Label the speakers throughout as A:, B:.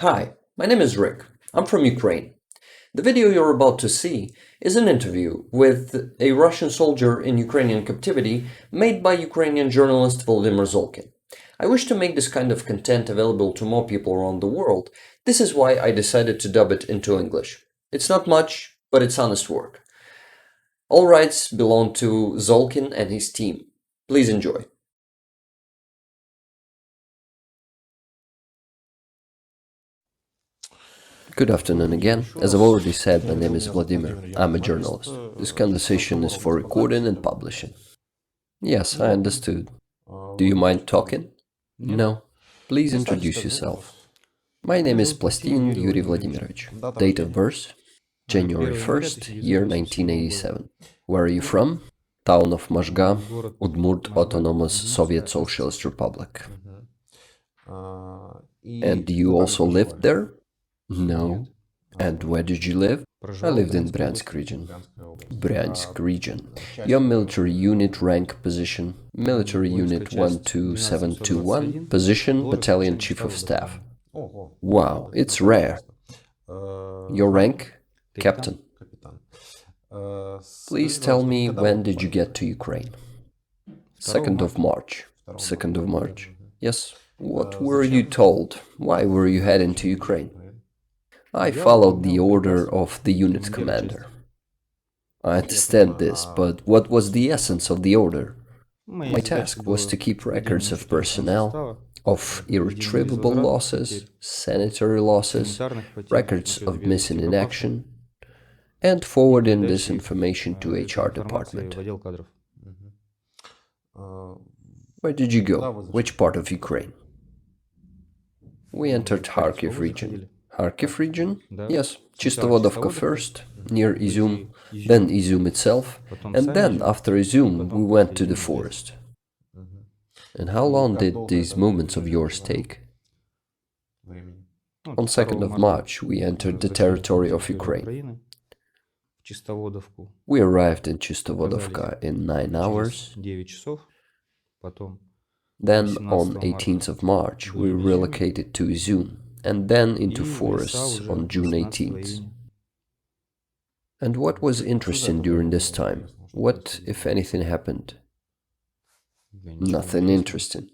A: Hi, my name is Rick. I'm from Ukraine. The video you're about to see is an interview with a Russian soldier in Ukrainian captivity made by Ukrainian journalist Volodymyr Zolkin. I wish to make this kind of content available to more people around the world. This is why I decided to dub it into English. It's not much, but it's honest work. All rights belong to Zolkin and his team. Please enjoy. Good afternoon again. As I've already said, my name is Vladimir. I'm a journalist. This conversation is for recording and publishing. Yes, I understood. Do you mind talking? No. Please introduce yourself. My name is Plastin Yuri Vladimirovich. Date of birth? January 1st, year 1987. Where are you from? Town of Mashga, Udmurt Autonomous Soviet Socialist Republic. And you also lived there? No. And where did you live? I lived in Bryansk region. Bryansk region. Your military unit rank position? Military unit 12721. Position? Battalion Chief of Staff. Wow, it's rare. Your rank? Captain. Please tell me, when did you get to Ukraine? 2nd of March. 2nd of March? Yes. What were you told? Why were you heading to Ukraine? I followed the order of the unit commander. I understand this, but what was the essence of the order? My task was to keep records of personnel, of irretrievable losses, sanitary losses, records of missing in action, and forwarding this information to HR department. Where did you go? Which part of Ukraine? We entered Kharkiv region. Kharkiv region? Yes, Chistovodovka first, near Izum, then Izum itself, and then after Izum we went to the forest. And how long did these movements of yours take? On 2nd of March we entered the territory of Ukraine. We arrived in Chistovodovka in 9 hours. Then on 18th of March we relocated to Izum, and then into forests on June 18th. And what was interesting during this time? What, if anything, happened? Nothing interesting.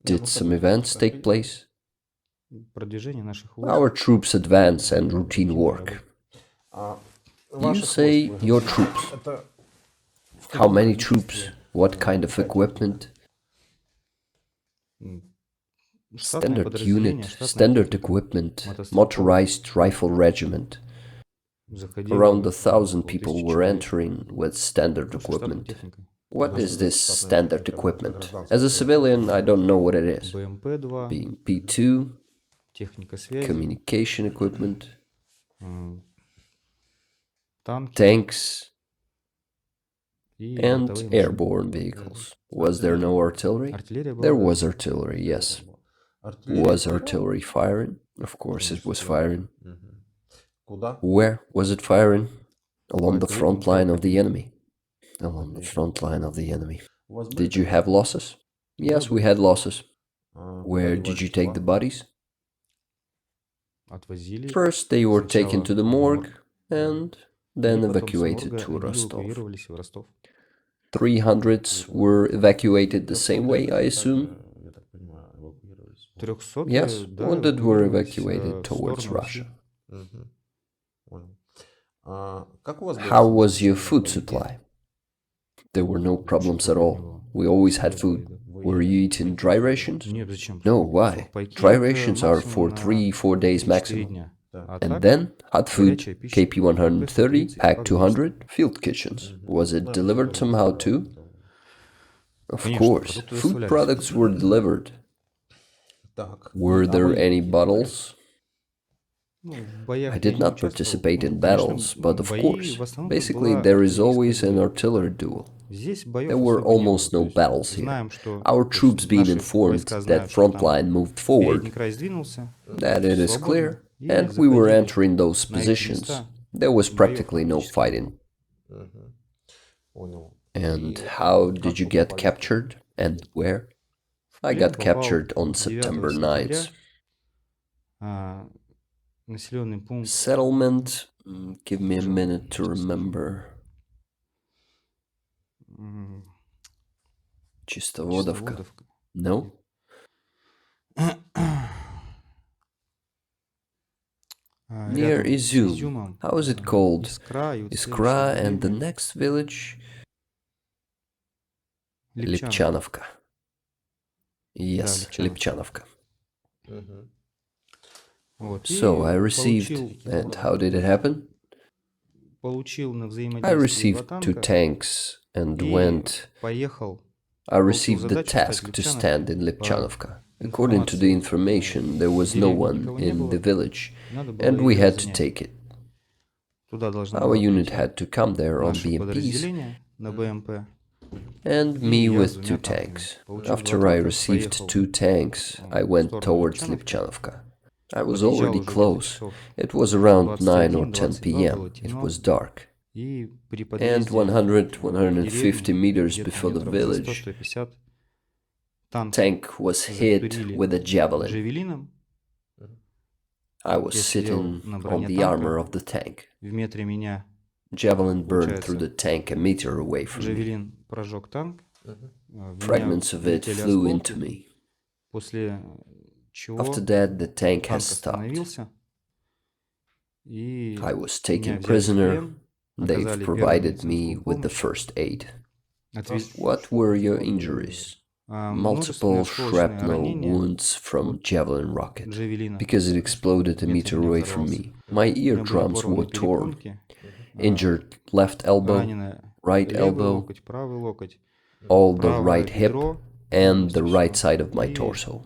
A: Did some events take place? Our troops advance and routine work. You say your troops. How many troops? What kind of equipment? Standard unit, standard equipment, motorized rifle regiment. Around 1,000 people were entering with standard equipment. What is this standard equipment? As a civilian, I don't know what it is. BMP-2, communication equipment, tanks, and airborne vehicles. Was there no artillery? There was artillery, yes. Was artillery firing? Of course it was firing. Where was it firing? Along the front line of the enemy. Along the front line of the enemy. Did you have losses? Yes, we had losses. Where did you take the bodies? First they were taken to the morgue and then evacuated to Rostov. 300s were evacuated the same way, I assume? Yes, wounded were evacuated towards Russia. How was your food supply? There were no problems at all. We always had food. Were you eating dry rations? No, why? Dry rations are for 3-4 days maximum. And then, hot food, KP-130, PAC-200, field kitchens. Was it delivered somehow too? Of course, food products were delivered. Were there any battles? I did not participate in battles, but of course, basically there is always an artillery duel. There were almost no battles here. Our troops being informed that frontline moved forward, that it is clear, and we were entering those positions. There was practically no fighting. And how did you get captured, and where? I got captured on September 9th. Settlement, give me a minute to remember. Чистоводовка. No? Near Izum. How is it called? Iskra, and the next village? Lipchanovka. Yes, Lipchanovka. So I received, and how did it happen? I received 2 tanks and went. I received the task to stand in Lipchanovka. According to the information, there was no one in the village, and we had to take it. Our unit had to come there on BMPs, and me with 2 tanks. After I received 2 tanks, I went towards Lipchanovka. I was already close. It was around 9 or 10 p.m. It was dark. And 100-150 meters before the village, tank was hit with a Javelin. I was sitting on the armor of the tank. Javelin burned through the tank a meter away from me. Fragments of it flew into me. After that, the tank has stopped. I was taken prisoner. They've provided me with the first aid. What were your injuries? Multiple shrapnel wounds from Javelin rocket, because it exploded a meter away from me. My eardrums were torn. Injured left elbow, right elbow, all the right hip, and the right side of my torso.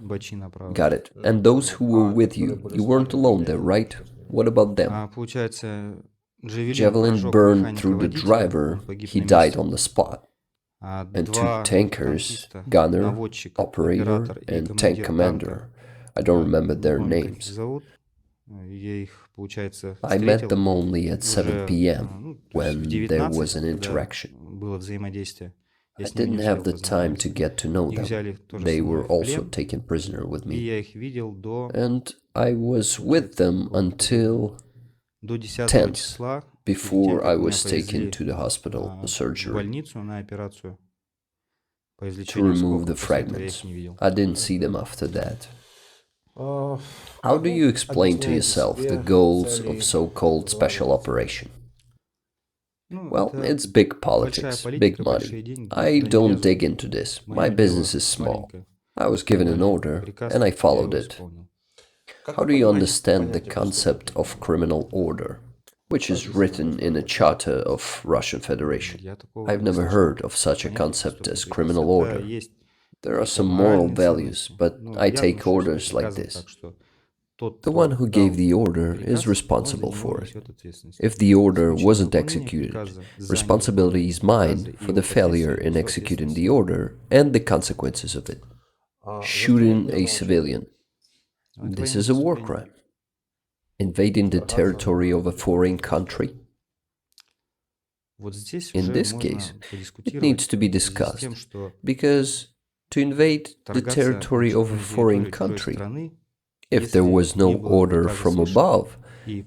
A: Got it. And those who were with you, you weren't alone there, right? What about them? Javelin burned through the driver, he died on the spot. And 2 tankers, gunner, operator, and tank commander. I don't remember their names. I met them only at 7 p.m. when there was an interaction. I didn't have the time to get to know them. They were also taken prisoner with me. And I was with them until 10th, before I was taken to the hospital for surgery to remove the fragments. I didn't see them after that. How do you explain to yourself the goals of so-called special operation? Well, it's big politics, big money. I don't dig into this. My business is small. I was given an order, and I followed it. How do you understand the concept of criminal order, which is written in a charter of Russian Federation? I've never heard of such a concept as criminal order. There are some moral values, but I take orders like this. The one who gave the order is responsible for it. If the order wasn't executed, responsibility is mine for the failure in executing the order and the consequences of it. Shooting a civilian. This is a war crime. Invading the territory of a foreign country. In this case, it needs to be discussed, because to invade the territory of a foreign country, if there was no order from above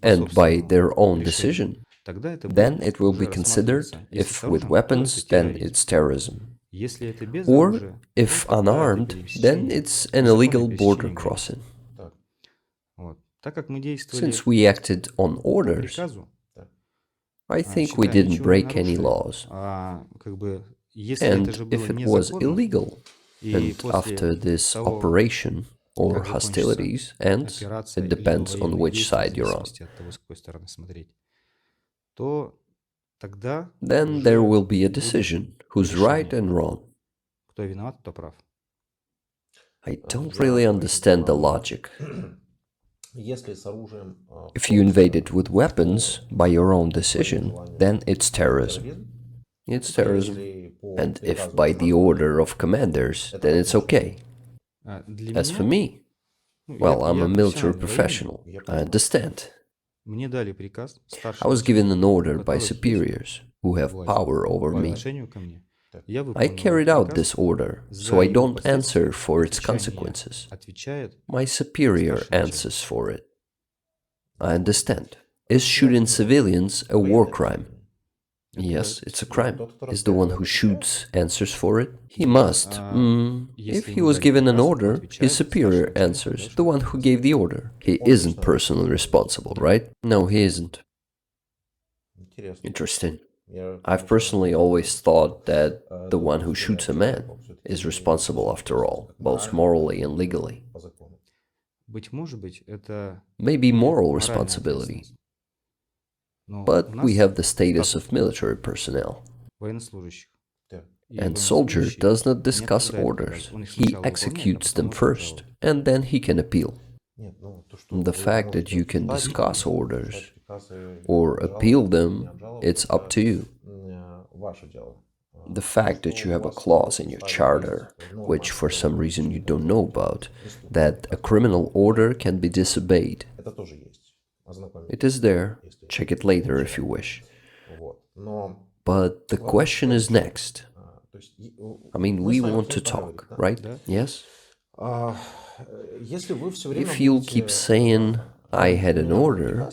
A: and by their own decision, then it will be considered, if with weapons, then it's terrorism. Or, if unarmed, then it's an illegal border crossing. Since we acted on orders, I think we didn't break any laws. And if it was illegal, and after this operation or hostilities ends, it depends on which side you're on, then there will be a decision who's right and wrong. I don't really understand the logic. If you invade it with weapons by your own decision, then it's terrorism. It's terrorism. And if by the order of commanders, then it's okay. As for me, well, I'm a military professional, I understand. I was given an order by superiors who have power over me. I carried out this order, so I don't answer for its consequences. My superior answers for it. I understand. Is shooting civilians a war crime? Yes, it's a crime. Is the one who shoots answers for it? He must. If he was given an order, his superior answers, the one who gave the order. He isn't personally responsible, right? No, he isn't. Interesting. I've personally always thought that the one who shoots a man is responsible after all, both morally and legally. Maybe moral responsibility. But we have the status of military personnel. And soldier does not discuss orders. He executes them first, and then he can appeal. The fact that you can discuss orders or appeal them, it's up to you. The fact that you have a clause in your charter, which for some reason you don't know about, that a criminal order can be disobeyed. It is there. Check it later if you wish. But the question is next. I mean, we want to talk, right? Yes? If you'll keep saying, I had an order,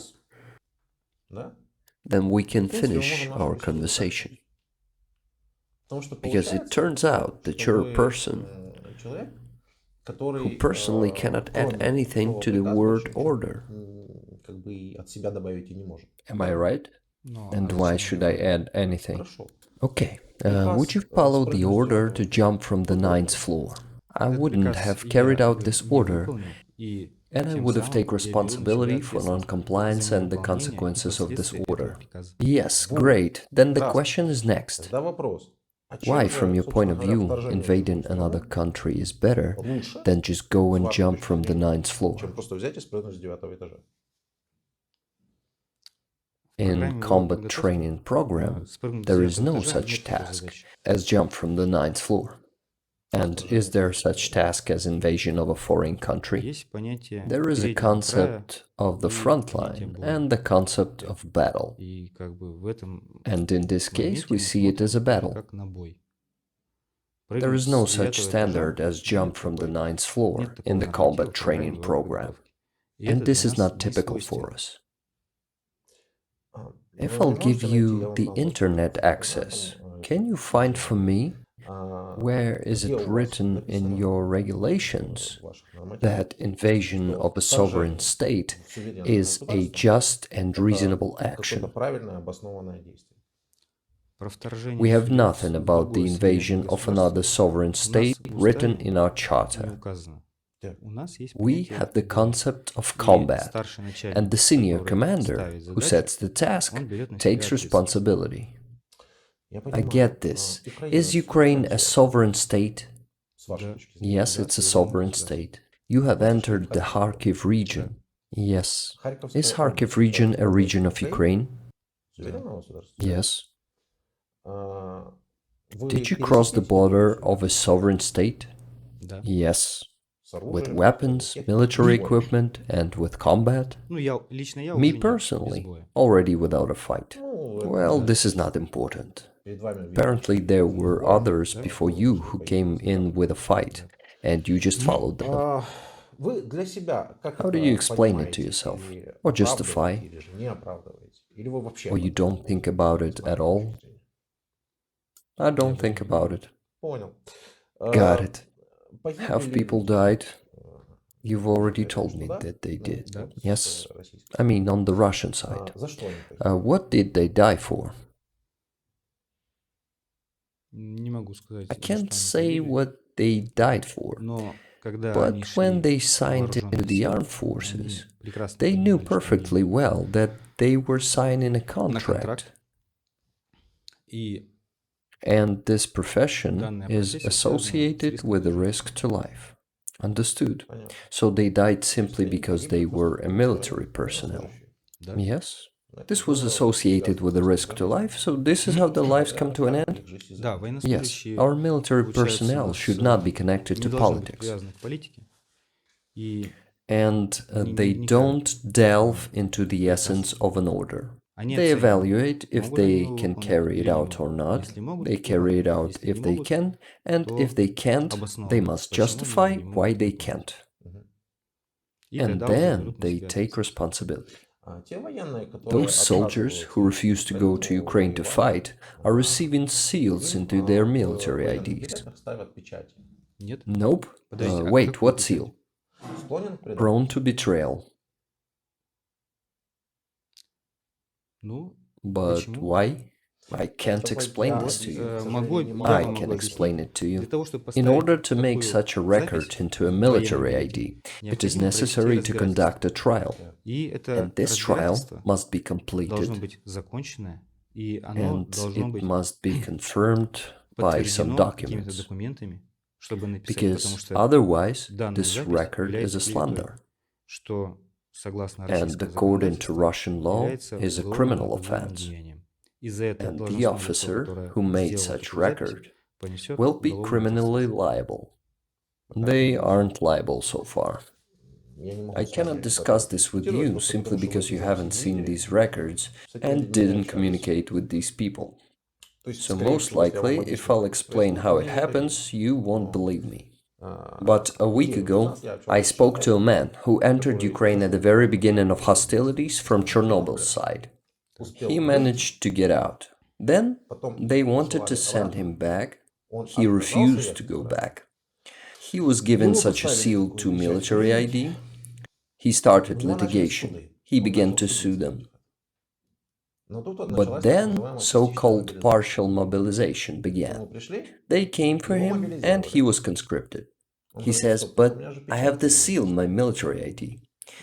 A: then we can finish our conversation. Because it turns out that you're a person who personally cannot add anything to the word order. Am I right? And why should I add anything? Okay, would you follow the order to jump from the 9th floor? I wouldn't have carried out this order, and I would have taken responsibility for non-compliance and the consequences of this order. Yes, great. Then the question is next. Why, from your point of view, invading another country is better than just go and jump from the 9th floor? In combat training program, there is no such task as jump from the 9th floor. And is there such task as invasion of a foreign country? There is a concept of the front line and the concept of battle. And in this case, we see it as a battle. There is no such standard as jump from the 9th floor in the combat training program. And this is not typical for us. If I'll give you the internet access, can you find for me where is it written in your regulations that invasion of a sovereign state is a just and reasonable action? We have nothing about the invasion of another sovereign state written in our charter. We have the concept of combat, and the senior commander, who sets the task, takes responsibility. I get this. Is Ukraine a sovereign state? Yes, it's a sovereign state. You have entered the Kharkiv region. Yes. Is Kharkiv region a region of Ukraine? Yes. Did you cross the border of a sovereign state? Yes. With weapons, military equipment, and with combat? Me personally, already without a fight. Well, this is not important. Apparently there were others before you who came in with a fight, and you just followed them. How do you explain it to yourself? Or justify? Or you don't think about it at all? I don't think about it. Got it. Have people died? You've already told me that they did. Yes? I mean, on the Russian side. What did they die for? I can't say what they died for, but when they signed into the armed forces, they knew perfectly well that they were signing a contract. And this profession is associated with a risk to life. Understood. So they died simply because they were a military personnel. Yes? This was associated with a risk to life, so this is how the lives come to an end? Yes, our military personnel should not be connected to politics. And they don't delve into the essence of an order. They evaluate if they can carry it out or not, they carry it out if they can, and if they can't, they must justify why they can't. And then they take responsibility. Those soldiers who refuse to go to Ukraine to fight are receiving seals into their military IDs. Nope. Wait, what seal? Prone to betrayal. But why? I can't explain this to you. I can explain it to you. In order to make such a record into a military ID, it is necessary to conduct a trial. And this trial must be completed. And it must be confirmed by some documents. Because otherwise, this record is a slander. And according to Russian law, is a criminal offense. And the officer who made such record will be criminally liable. They aren't liable so far. I cannot discuss this with you simply because you haven't seen these records and didn't communicate with these people. So most likely, if I'll explain how it happens, you won't believe me. But a week ago, I spoke to a man who entered Ukraine at the very beginning of hostilities from Chernobyl's side. He managed to get out. Then they wanted to send him back. He refused to go back. He was given such a seal to military ID. He started litigation. He began to sue them. But then so-called partial mobilization began. They came for him and he was conscripted. He says, but I have this seal in my military ID.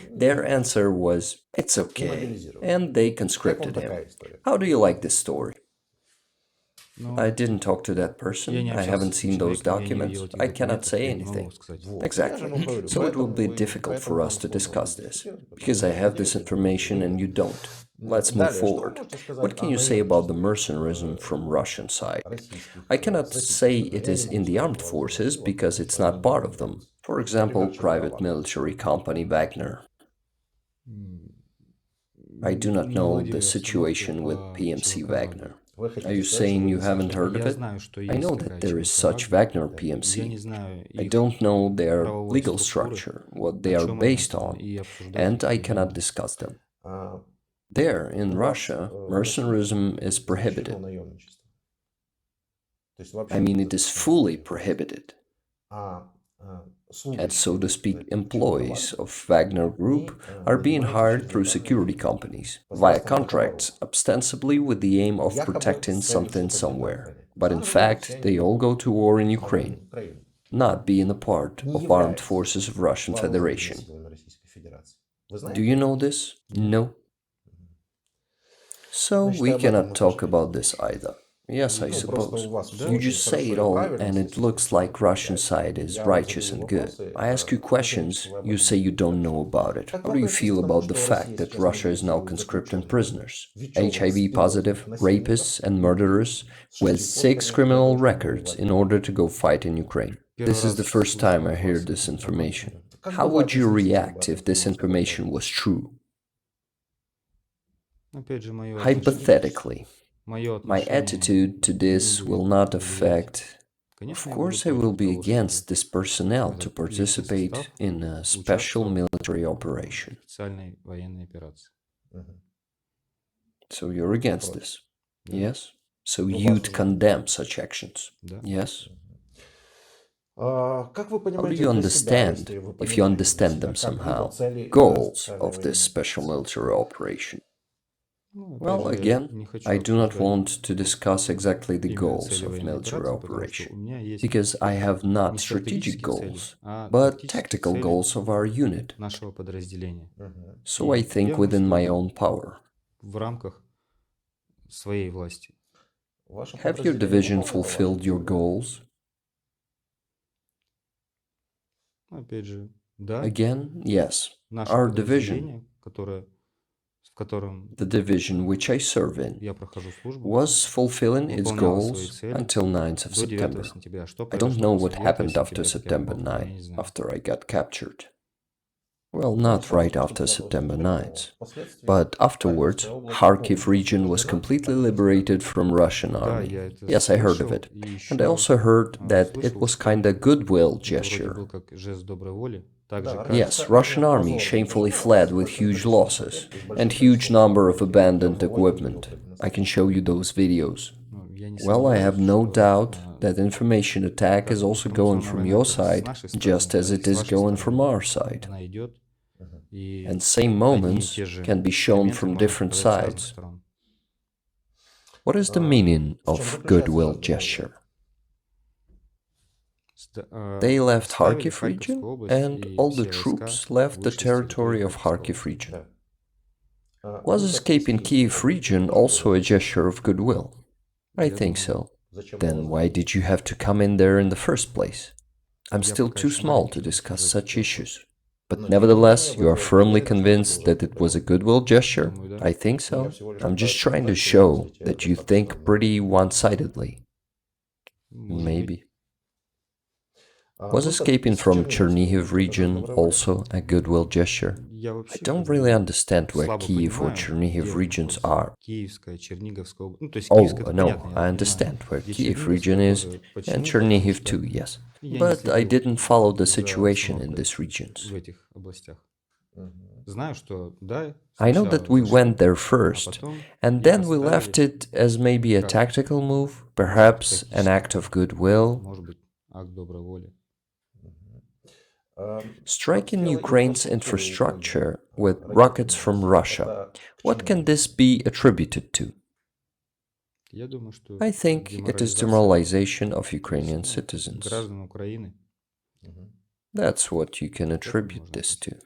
A: Their answer was, it's okay, and they conscripted him. How do you like this story? I didn't talk to that person, I haven't seen those documents, I cannot say anything. Exactly. So it will be difficult for us to discuss this, because I have this information and you don't. Let's move forward. What can you say about the mercenarism from Russian side? I cannot say it is in the armed forces because it's not part of them. For example, private military company Wagner. I do not know the situation with PMC Wagner. Are you saying you haven't heard of it? I know that there is such Wagner PMC. I don't know their legal structure, what they are based on, and I cannot discuss them. There, in Russia, mercenarism is prohibited. I mean, it is fully prohibited. And so to speak, employees of Wagner Group are being hired through security companies, via contracts, ostensibly with the aim of protecting something somewhere. But in fact, they all go to war in Ukraine, not being a part of armed forces of Russian Federation. Do you know this? No. So we cannot talk about this either. Yes, I suppose. You just say it all, and it looks like Russian side is righteous and good. I ask you questions, you say you don't know about it. How do you feel about the fact that Russia is now conscripting prisoners, HIV positive, rapists and murderers with 6 criminal records in order to go fight in Ukraine? This is the first time I hear this information. How would you react if this information was true? Hypothetically. My attitude to this will not affect... Of course I will be against this personnel to participate in a special military operation. So you're against this? Yes? So you'd condemn such actions? Yes? How do you understand, if you understand them somehow, goals of this special military operation? Well, again, I do not want to discuss exactly the goals of military operation, because I have not strategic goals, but tactical goals of our unit. So I think within my own power. Have your division fulfilled your goals? Again, yes. Our division, the division which I serve in, was fulfilling its goals until 9th of September. I don't know what happened after September 9th, after I got captured. Well, not right after September 9th, but afterwards, Kharkiv region was completely liberated from Russian army. Yes, I heard of it. And I also heard that it was kinda goodwill gesture. Yes, Russian army shamefully fled with huge losses and huge number of abandoned equipment. I can show you those videos. Well, I have no doubt that information attack is also going from your side, just as it is going from our side. And same moments can be shown from different sides. What is the meaning of goodwill gesture? They left Kharkiv region, and all the troops left the territory of Kharkiv region. Was escaping Kiev region also a gesture of goodwill? I think so. Then why did you have to come in there in the first place? I'm still too small to discuss such issues. But nevertheless, you are firmly convinced that it was a goodwill gesture? I think so. I'm just trying to show that you think pretty one-sidedly. Maybe. Was escaping from Chernihiv region also a goodwill gesture? I don't really understand where Kiev or Chernihiv regions are. Oh, no, I understand where Kiev region is, and Chernihiv too, yes. But I didn't follow the situation in these regions. I know that we went there first, and then we left it as maybe a tactical move, perhaps an act of goodwill. Striking Ukraine's infrastructure with rockets from Russia. What can this be attributed to? I think it is demoralization of Ukrainian citizens. That's what you can attribute this to.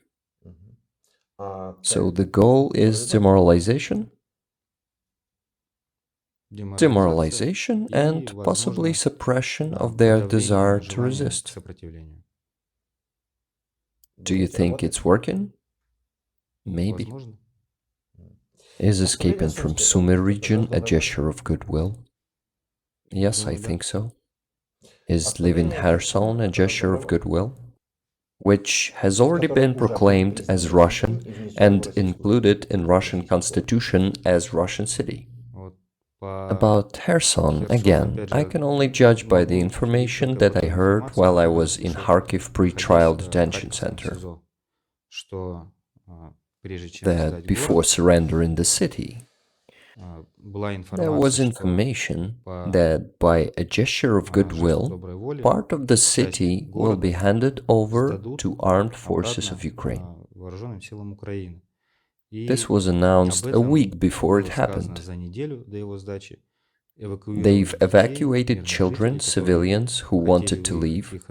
A: So the goal is demoralization? Demoralization and possibly suppression of their desire to resist. Do you think it's working? Maybe. Is escaping from Sumy region a gesture of goodwill? Yes, I think so. Is leaving Kherson a gesture of goodwill? Which has already been proclaimed as Russian and included in Russian constitution as Russian city. About Kherson, again, I can only judge by the information that I heard while I was in Kharkiv pre-trial detention center. That before surrendering the city, there was information that by a gesture of goodwill, part of the city will be handed over to armed forces of Ukraine. This was announced a week before it happened. They've evacuated children, civilians who wanted to leave.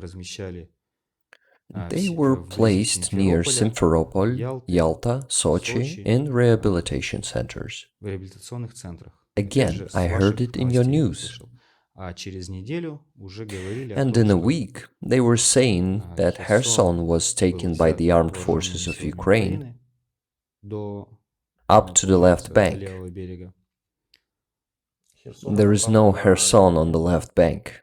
A: They were placed near Simferopol, Yalta, Sochi in rehabilitation centers. Again, I heard it in your news. And in a week, they were saying that Kherson was taken by the armed forces of Ukraine up to the left bank. There is no Kherson on the left bank.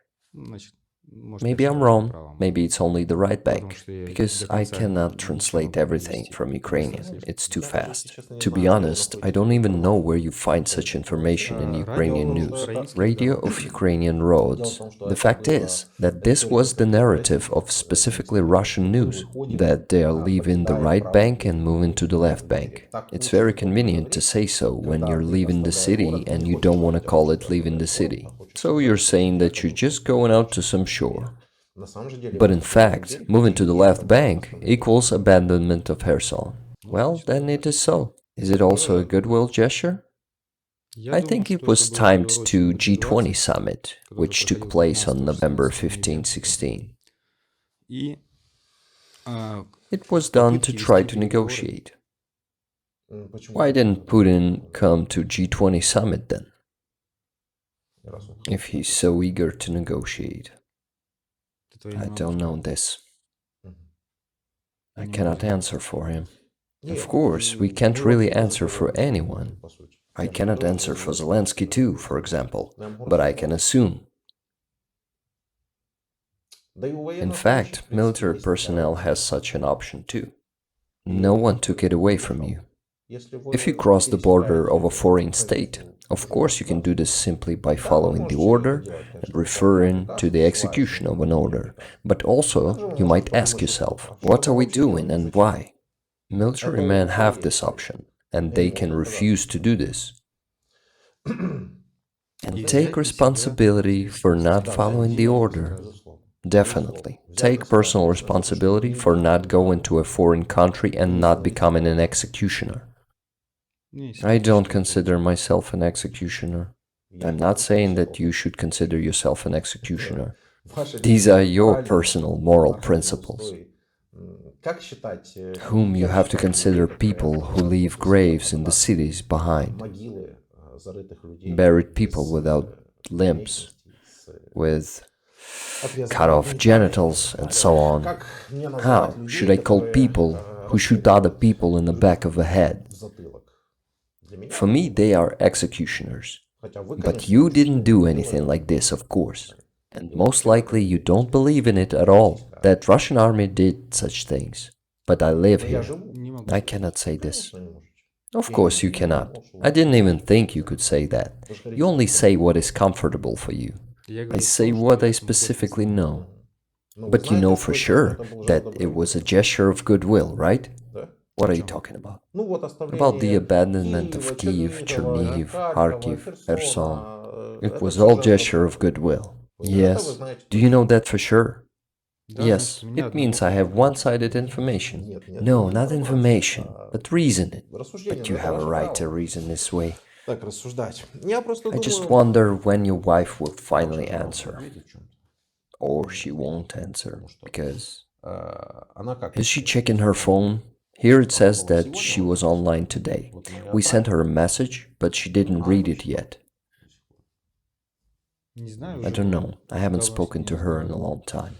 A: Maybe I'm wrong, maybe it's only the right bank, because I cannot translate everything from Ukrainian, it's too fast. To be honest, I don't even know where you find such information in Ukrainian news. Radio of Ukrainian roads. The fact is that this was the narrative of specifically Russian news, that they are leaving the right bank and moving to the left bank. It's very convenient to say so when you're leaving the city and you don't want to call it leaving the city. So you're saying that you're just going out to some shore. But in fact, moving to the left bank equals abandonment of Kherson. Well, then it is so. Is it also a goodwill gesture? I think it was timed to G20 summit, which took place on November 15-16. It was done to try to negotiate. Why didn't Putin come to G20 summit then? If he's so eager to negotiate. I don't know this. I cannot answer for him. Of course, we can't really answer for anyone. I cannot answer for Zelensky too, for example, but I can assume. In fact, military personnel has such an option too. No one took it away from you. If you cross the border of a foreign state, of course you can do this simply by following the order and referring to the execution of an order. But also, you might ask yourself, what are we doing and why? Military men have this option, and they can refuse to do this. And take responsibility for not following the order. Definitely. Take personal responsibility for not going to a foreign country and not becoming an executioner. I don't consider myself an executioner. I'm not saying that you should consider yourself an executioner. These are your personal moral principles. Whom you have to consider people who leave graves in the cities behind. Buried people without limbs, with cut off genitals and so on. How should I call people who shoot other people in the back of the head? For me, they are executioners. But you didn't do anything like this, of course. And most likely you don't believe in it at all, that Russian army did such things. But I live here. I cannot say this. Of course you cannot. I didn't even think you could say that. You only say what is comfortable for you. I say what I specifically know. But you know for sure that it was a gesture of goodwill, right? What are you talking about? About the abandonment of Kiev, Chernihiv, Kharkiv, Kherson. It was all gesture of goodwill. Yes. Do you know that for sure? Yes. It means I have one-sided information. No, not information, but reasoning. But you have a right to reason this way. I just wonder when your wife will finally answer. Or she won't answer, because... Is she checking her phone? Here it says that she was online today. We sent her a message, but she didn't read it yet. I don't know. I haven't spoken to her in a long time.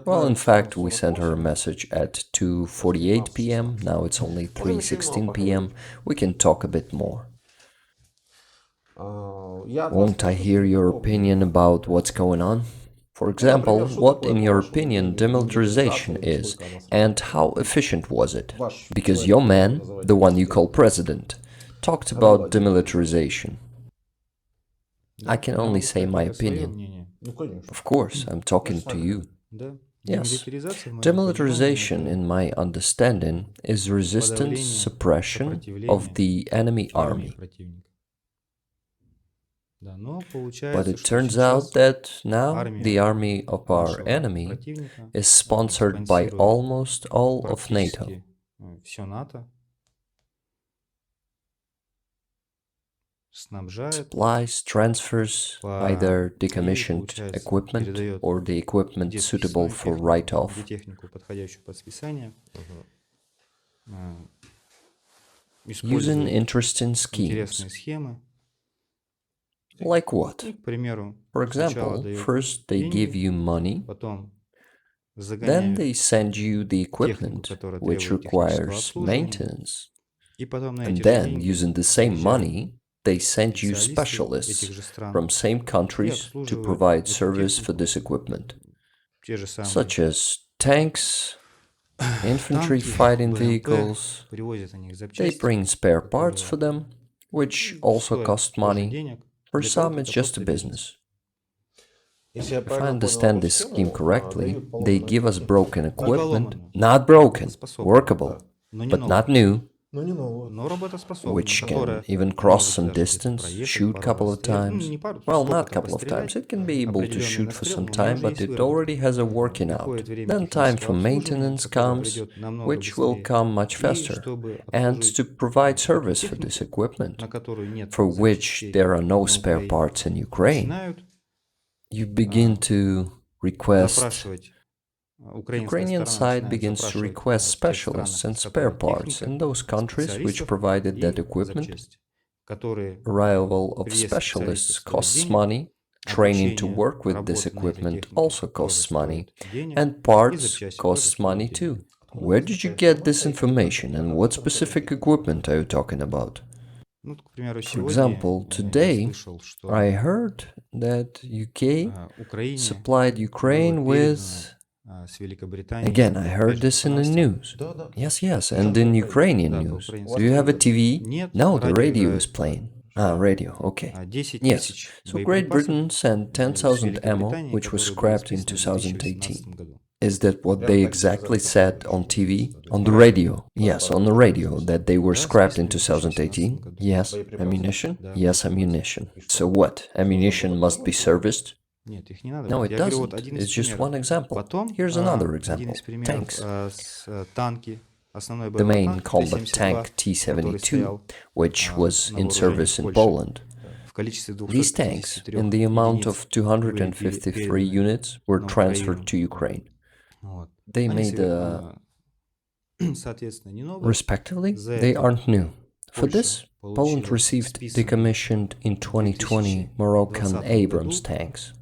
A: Well, in fact, we sent her a message at 2:48 p.m. Now it's only 3:16 p.m. We can talk a bit more. Won't I hear your opinion about what's going on? For example, what in your opinion demilitarization is, and how efficient was it? Because your man, the one you call president, talked about demilitarization. I can only say my opinion. Of course, I'm talking to you. Yes. Demilitarization, in my understanding, is resistance, suppression of the enemy army. But it turns out that now the army of our enemy is sponsored by almost all of NATO. Supplies, transfers, either decommissioned equipment or the equipment suitable for write-off. Using interesting schemes. Like what? For example, first they give you money, then they send you the equipment, which requires maintenance, and then, using the same money, they send you specialists from same countries to provide service for this equipment, such as tanks, infantry fighting vehicles. They bring spare parts for them, which also cost money. For some, it's just a business. If I understand this scheme correctly, they give us broken equipment, not broken, workable, but not new, which can even cross some distance, shoot a couple of times. Well, not a couple of times, it can be able to shoot for some time, but it already has a working out. Then time for maintenance comes, which will come much faster, and to provide service for this equipment, for which there are no spare parts in Ukraine. You begin to request... Ukrainian side begins to request specialists and spare parts in those countries which provided that equipment. Arrival of specialists costs money, training to work with this equipment also costs money, and parts costs money too. Where did you get this information, and what specific equipment are you talking about? For example, today I heard that UK supplied Ukraine with Again, I heard this in the news. Yes, and in Ukrainian news. Do you have a TV? No, the radio is playing. Ah, radio, okay. Yes, so Great Britain sent 10,000 ammo, which was scrapped in 2018. Is that what they exactly said on TV? On the radio? Yes, on the radio, that they were scrapped in 2018? Yes, ammunition? Yes, ammunition. So what? Ammunition must be serviced? No, it doesn't. It's just one example. Here's another example. Tanks. The main combat tank T-72, which was in service in Poland. These tanks, in the amount of 253 units, were transferred to Ukraine. They made respectively, they aren't new. For this, Poland received decommissioned in 2020 Moroccan Abrams tanks.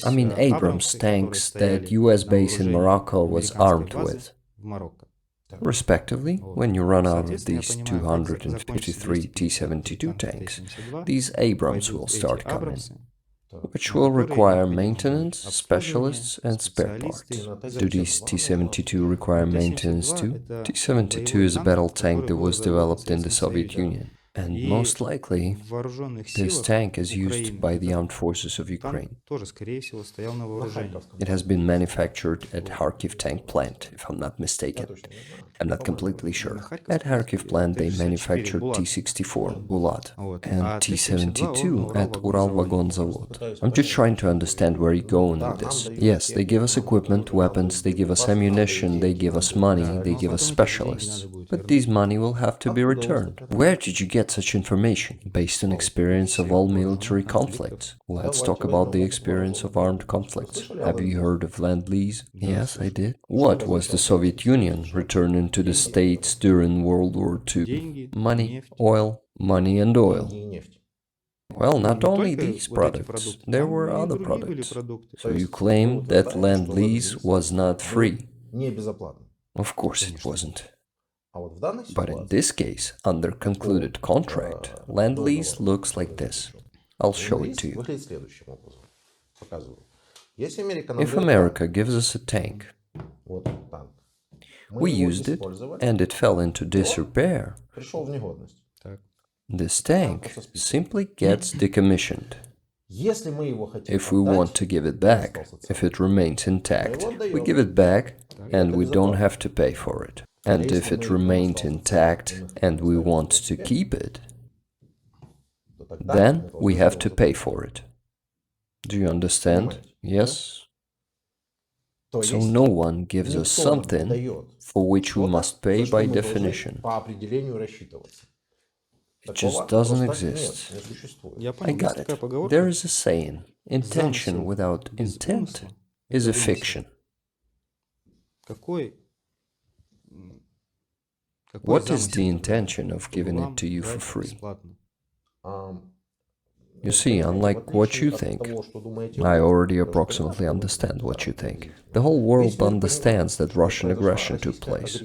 A: I mean Abrams tanks that US base in Morocco was armed with. Respectively, when you run out of these 253 T-72 tanks, these Abrams will start coming, which will require maintenance, specialists, and spare parts. Do these T-72 require maintenance too? T-72 is a battle tank that was developed in the Soviet Union. And most likely, this tank is used by the armed forces of Ukraine. It has been manufactured at Kharkiv tank plant, if I'm not mistaken. I'm not completely sure. At Kharkiv plant, they manufactured T-64, Bulat, and T-72 at Ural Vagon Zavod. I'm just trying to understand where you're going with this. Yes, they give us equipment, weapons, they give us ammunition, they give us money, they give us specialists. But this money will have to be returned. Where did you get such information? Based on experience of all military conflicts. Let's talk about the experience of armed conflicts. Have you heard of Lend-Lease? Yes, I did. What was the Soviet Union returning to the States during World War II? Money, oil, money and oil. Well, not only these products, there were other products. So you claim that Lend-Lease was not free. Of course it wasn't. But in this case, under concluded contract, Lend-Lease looks like this. I'll show it to you. If America gives us a tank, we used it and it fell into disrepair, this tank simply gets decommissioned. If we want to give it back, if it remains intact, we give it back and we don't have to pay for it. And if it remained intact and we want to keep it, then we have to pay for it. Do you understand? Yes? So no one gives us something for which we must pay by definition. It just doesn't exist. I got it. There is a saying, intention without intent is a fiction. What is the intention of giving it to you for free? You see, unlike what you think, I already approximately understand what you think. The whole world understands that Russian aggression took place.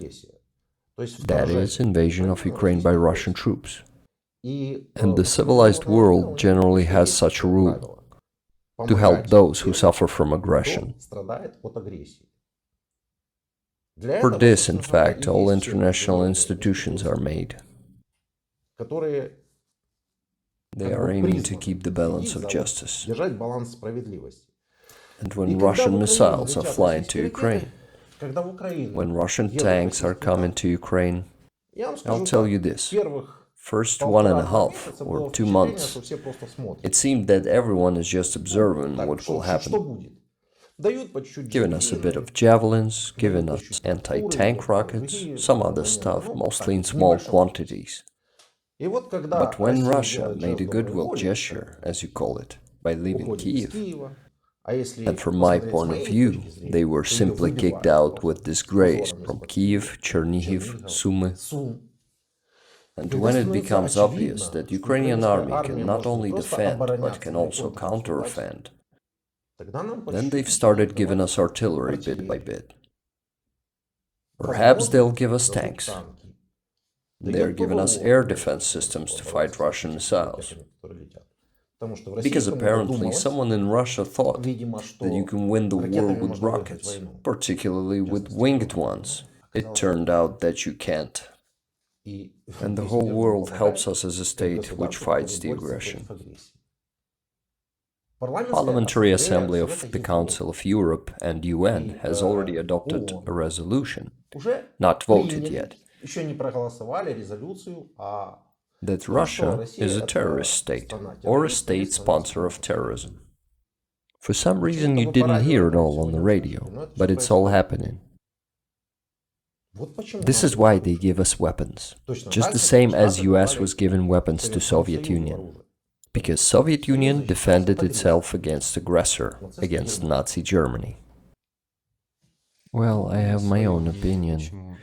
A: That is, invasion of Ukraine by Russian troops. And the civilized world generally has such a rule, to help those who suffer from aggression. For this, in fact, all international institutions are made. They are aiming to keep the balance of justice. And when Russian missiles are flying to Ukraine, when Russian tanks are coming to Ukraine, I'll tell you this. First 1.5 or 2 months, it seemed that everyone is just observing what will happen. Giving us a bit of javelins, giving us anti-tank rockets, some other stuff, mostly in small quantities. But when Russia made a goodwill gesture, as you call it, by leaving Kyiv, and from my point of view, they were simply kicked out with disgrace from Kyiv, Chernihiv, Sumy. And when it becomes obvious that Ukrainian army can not only defend, but can also counter-offend, then they've started giving us artillery bit by bit. Perhaps they'll give us tanks. They're giving us air defense systems to fight Russian missiles. Because apparently someone in Russia thought that you can win the war with rockets, particularly with winged ones. It turned out that you can't. And the whole world helps us as a state which fights the aggression. Parliamentary Assembly of the Council of Europe and UN has already adopted a resolution, not voted yet, that Russia is a terrorist state or a state sponsor of terrorism. For some reason you didn't hear it all on the radio, but it's all happening. This is why they give us weapons, just the same as US was given weapons to Soviet Union. Because Soviet Union defended itself against aggressor, against Nazi Germany. Well, I have my own opinion.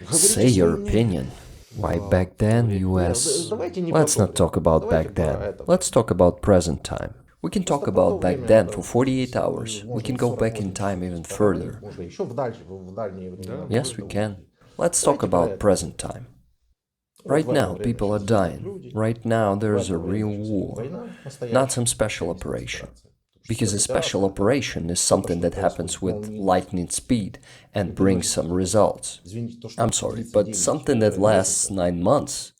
A: Say your opinion. Why back then, US... Let's not talk about back then. Let's talk about present time. We can talk about back then for 48 hours. We can go back in time even further. Yes, we can. Let's talk about present time. Right now, people are dying. Right now, there's a real war, not some special operation. Because a special operation is something that happens with lightning speed and brings some results. I'm sorry, but something that lasts 9 months,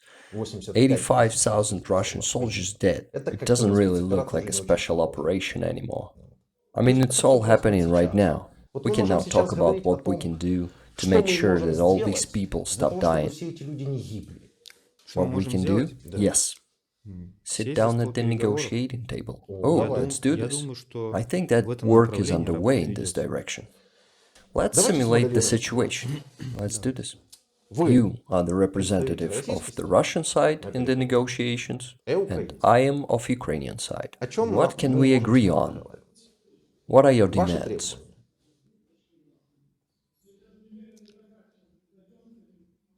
A: 85,000 Russian soldiers dead, it doesn't really look like a special operation anymore. I mean, it's all happening right now. We can now talk about what we can do to make sure that all these people stop dying. What we can do? Yes. Sit down at the negotiating table. Oh, let's do this. I think that work is underway in this direction. Let's simulate the situation. Let's do this. You are the representative of the Russian side in the negotiations, and I am of Ukrainian side. What can we agree on? What are your demands?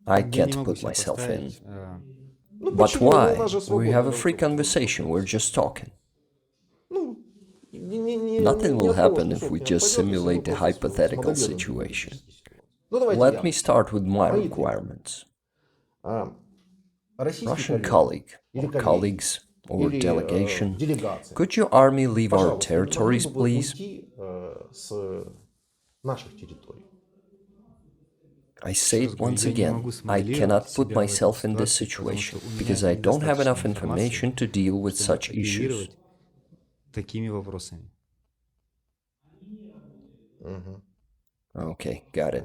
A: I can't put myself in. But why? We have a free conversation, we're just talking. Nothing will happen if we just simulate a hypothetical situation. Let me start with my requirements. Russian colleague, or colleagues, or delegation, could your army leave our territories, please? I say it once again, I cannot put myself in this situation, because I don't have enough information to deal with such issues. Okay, got it.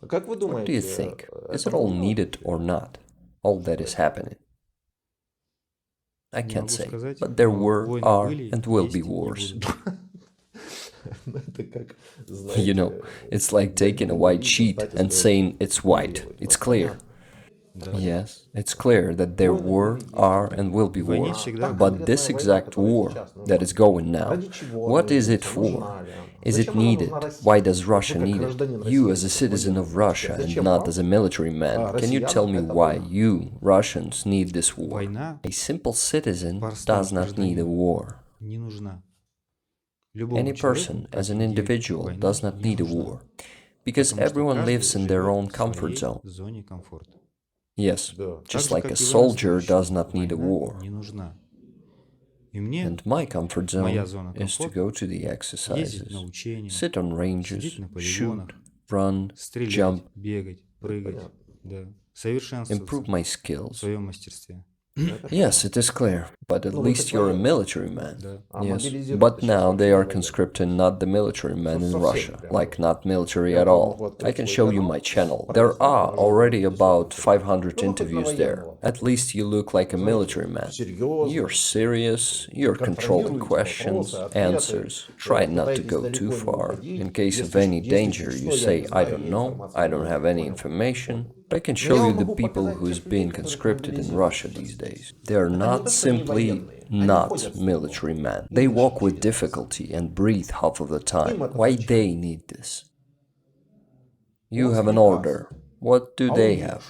A: What do you think? Is it all needed or not? All that is happening? I can't say, but there were, are, and will be wars. You know, it's like taking a white sheet and saying it's white. It's clear. Yes, it's clear that there were, are, and will be wars. But this exact war that is going now, what is it for? Is it needed? Why does Russia need it? You, as a citizen of Russia and not as a military man, can you tell me why you, Russians, need this war? A simple citizen does not need a war. Any person, as an individual, does not need a war, because everyone lives in their own comfort zone. Yes, just like a soldier does not need a war. And my comfort zone is to go to the exercises, sit on ranges, shoot, run, jump, improve my skills. Yes, it is clear, but at least you're a military man. Yes, but now they are conscripting not the military men in Russia, like not military at all. I can show you my channel. There are already about 500 interviews there. At least you look like a military man. You're serious, you're controlling questions, answers. Try not to go too far. In case of any danger, you say, I don't know, I don't have any information. I can show you the people who's being conscripted in Russia these days. They are not simply not military men. They walk with difficulty and breathe half of the time. Why they need this? You have an order. What do they have?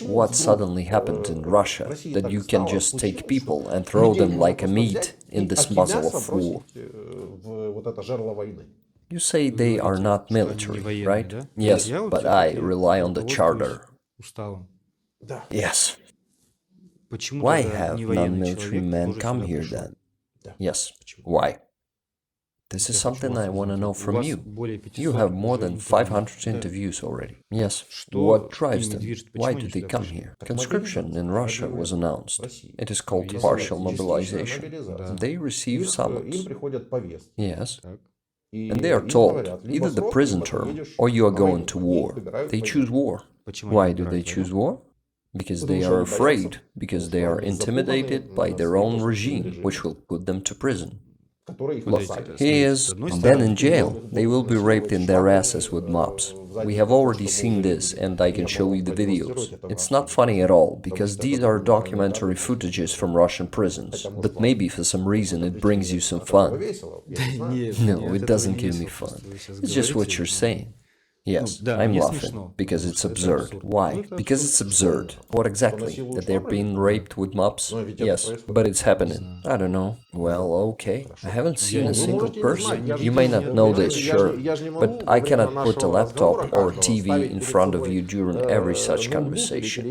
A: What suddenly happened in Russia that you can just take people and throw them like a meat in this muzzle of war? You say they are not military, right? Yes, but I rely on the charter. Yes. Why have non-military men come here then? Yes, why? This is something I want to know from you. You have more than 500 interviews already. Yes. What drives them? Why do they come here? Conscription in Russia was announced. It is called partial mobilization. They receive summons. Yes. And they are told either the prison term or you are going to war. They choose war. Why do they choose war? Because they are afraid, because they are intimidated by their own regime, which will put them to prison. Look, he is, then in jail, they will be raped in their asses with mops. We have already seen this, and I can show you the videos. It's not funny at all, because these are documentary footages from Russian prisons, but maybe for some reason it brings you some fun. No, it doesn't give me fun. It's just what you're saying. Yes, I'm laughing, because it's absurd. Why? Because it's absurd. What exactly? That they're being raped with mops? Yes, but it's happening. I don't know. Well, okay. I haven't seen a single person. You may not know this, sure, but I cannot put a laptop or TV in front of you during every such conversation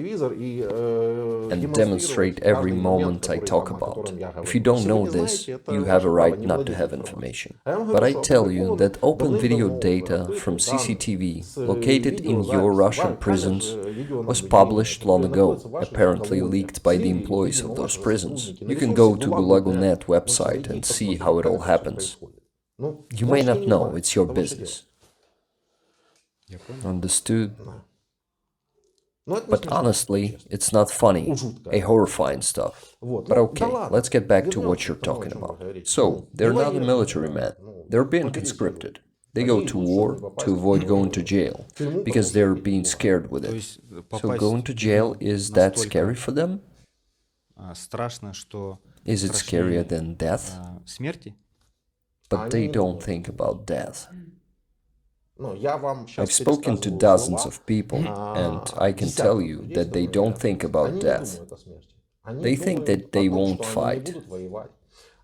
A: and demonstrate every moment I talk about. If you don't know this, you have a right not to have information. But I tell you that open video data from CCTV located in your Russian prisons was published long ago, apparently leaked by the employees of those prisons. You can go to Gulag.net website and see how it all happens. You may not know, it's your business. Understood? But honestly, it's not funny, a horrifying stuff. But okay, let's get back to what you're talking about. So, they're not a military man, they're being conscripted. They go to war to avoid going to jail, because they're being scared with it. So going to jail, is that scary for them? Is it scarier than death? But they don't think about death. I've spoken to dozens of people, and I can tell you that they don't think about death. They think that they won't fight.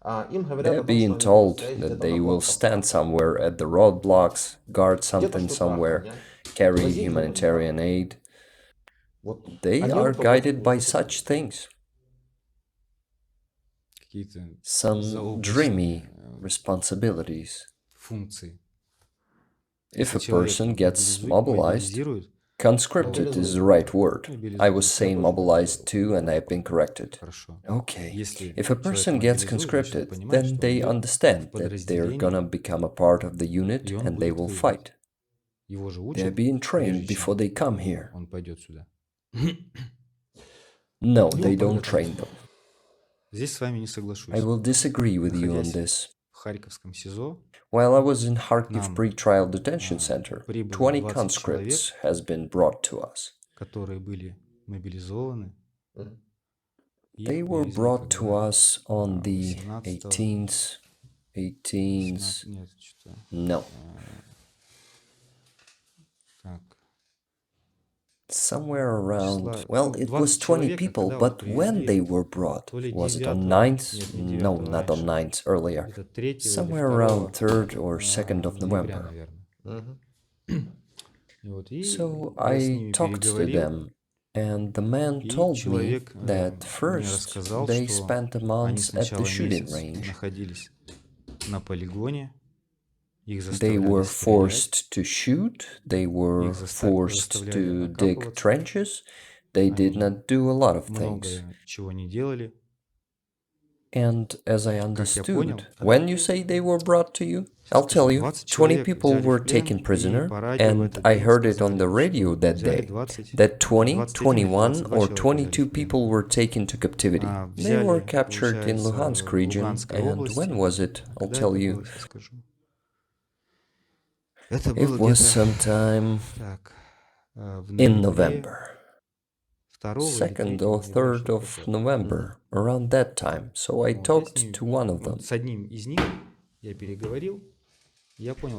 A: They're being told that they will stand somewhere at the roadblocks, guard something somewhere, carry humanitarian aid. They are guided by such things. Some dreamy responsibilities. If a person gets mobilized, conscripted is the right word. I was saying mobilized too, and I've been corrected. Okay. If a person gets conscripted, then they understand that they're gonna become a part of the unit and they will fight. They're being trained before they come here. No, they don't train them. I will disagree with you on this. While I was in Kharkiv pre-trial detention center, 20 conscripts has been brought to us. They were brought to us on the 18th, no. Somewhere around, well, it was 20 people, but when they were brought, was it on 9th? No, not on 9th, earlier. Somewhere around 3rd or 2nd of November. So I talked to them, and the man told me that first they spent a month at the shooting range. They were forced to shoot, they were forced to dig trenches, they did not do a lot of things. And as I understood, when you say they were brought to you, I'll tell you, 20 people were taken prisoner, and I heard it on the radio that day, that 20, 21 or 22 people were taken to captivity. They were captured in Luhansk region, and when was it? I'll tell you. It was sometime in November. 2nd or 3rd of November, around that time. So I talked to one of them.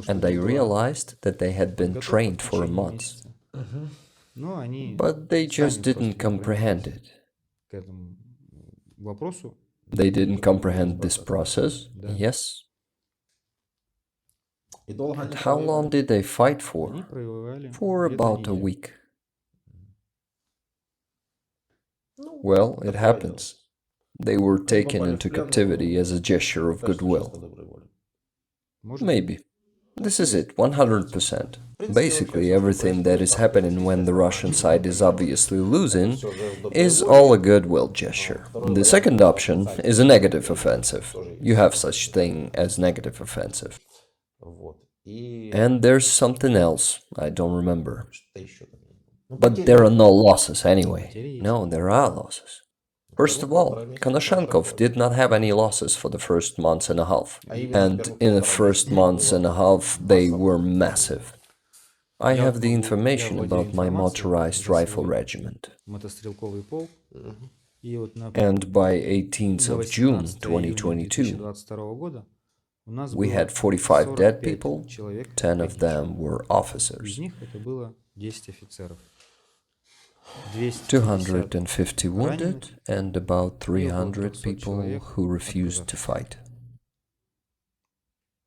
A: And I realized that they had been trained for a month. But they just didn't comprehend it. They didn't comprehend this process, yes. And how long did they fight for? For about a week. Well, it happens. They were taken into captivity as a gesture of goodwill. Maybe. This is it, 100%. Basically, everything that is happening when the Russian side is obviously losing is all a goodwill gesture. The second option is a negative offensive. You have such thing as negative offensive. And there's something else, I don't remember. But there are no losses anyway. No, there are losses. First of all, Konashenkov did not have any losses for the first months and a half. And in the first months and a half, they were massive. I have the information about my motorized rifle regiment. And by 18th of June 2022, we had 45 dead people, 10 of them were officers. 250 wounded and about 300 people who refused to fight,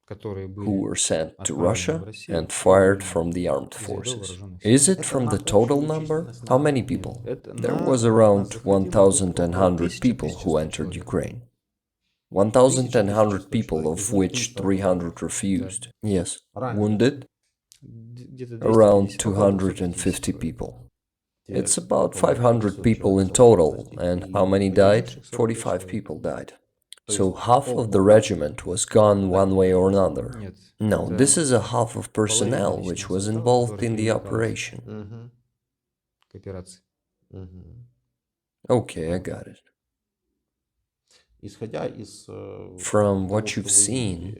A: who were sent to Russia and fired from the armed forces. Is it from the total number? How many people? There was around 1,100 people who entered Ukraine. 1,100 people, of which 300 refused. Yes. Wounded? Around 250 people. It's about 500 people in total, and how many died? 45 people died. So half of the regiment was gone one way or another. No, this is a half of personnel which was involved in the operation. Okay, I got it. From what you've seen,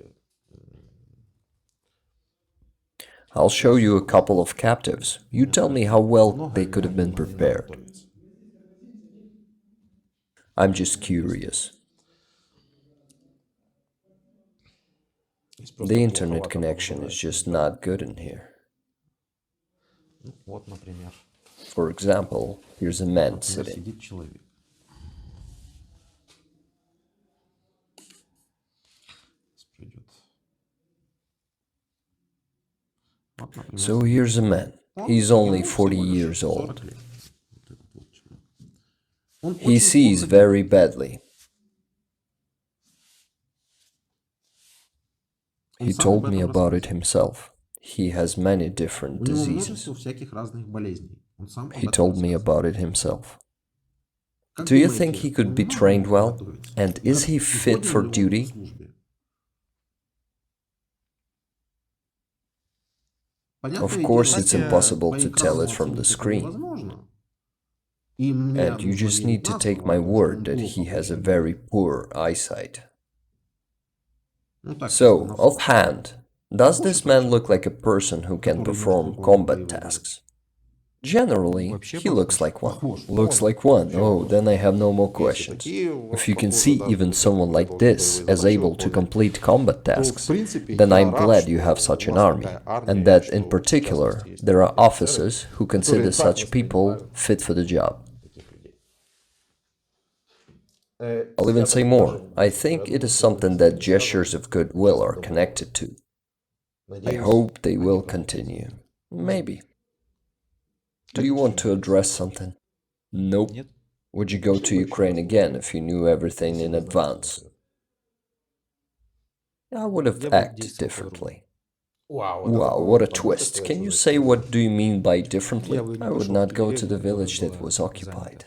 A: I'll show you a couple of captives. You tell me how well they could have been prepared. I'm just curious. The internet connection is just not good in here. For example, here's a man sitting. So here's a man. He's only 40 years old. He sees very badly. He told me about it himself. He has many different diseases. He told me about it himself. Do you think he could be trained well? And is he fit for duty? Of course, it's impossible to tell it from the screen. And you just need to take my word that he has a very poor eyesight. So, offhand, does this man look like a person who can perform combat tasks? Generally, he looks like one. Looks like one. Oh, then I have no more questions. If you can see even someone like this as able to complete combat tasks, then I'm glad you have such an army, and that in particular there are officers who consider such people fit for the job. I'll even say more. I think it is something that gestures of goodwill are connected to. I hope they will continue. Maybe. Do you want to address something? Nope. Would you go to Ukraine again if you knew everything in advance? I would have acted differently. Wow, what a twist. Can you say what do you mean by differently? I would not go to the village that was occupied.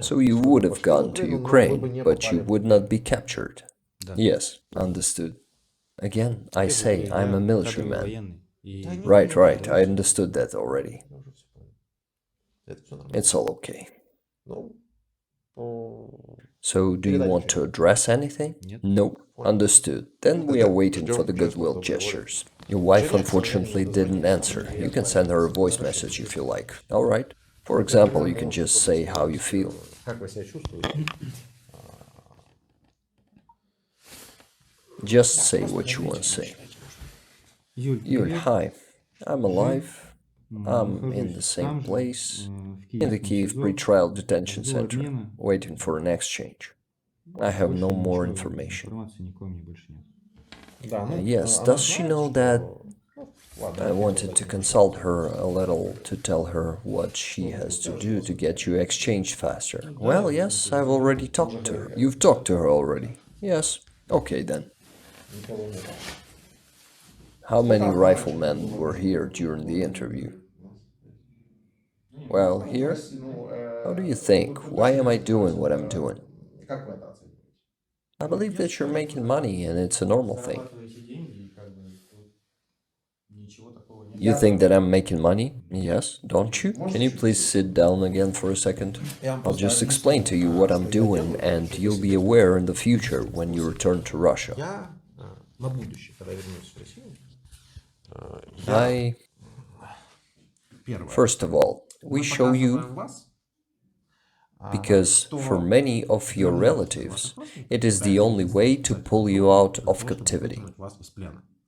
A: So you would have gone to Ukraine, but you would not be captured. Yes, understood. Again, I say I'm a military man. Right, I understood that already. It's all okay. So, do you want to address anything? Nope. Understood. Then we are waiting for the goodwill gestures. Your wife unfortunately didn't answer. You can send her a voice message if you like. Alright. For example, you can just say how you feel. Just say what you want to say. Yuri, hi. I'm alive. I'm in the same place, in the Kiev pre-trial detention center, waiting for an exchange. I have no more information. Yes, does she know that I wanted to consult her a little to tell her what she has to do to get you exchanged faster. Well, yes, I've already talked to her. You've talked to her already? Yes. Okay, then. How many riflemen were here during the interview? Well, here? How do you think? Why am I doing what I'm doing? I believe that you're making money and it's a normal thing. You think that I'm making money? Yes, don't you? Can you please sit down again for a second? I'll just explain to you what I'm doing and you'll be aware in the future when you return to Russia. First of all, we show you because for many of your relatives, it is the only way to pull you out of captivity.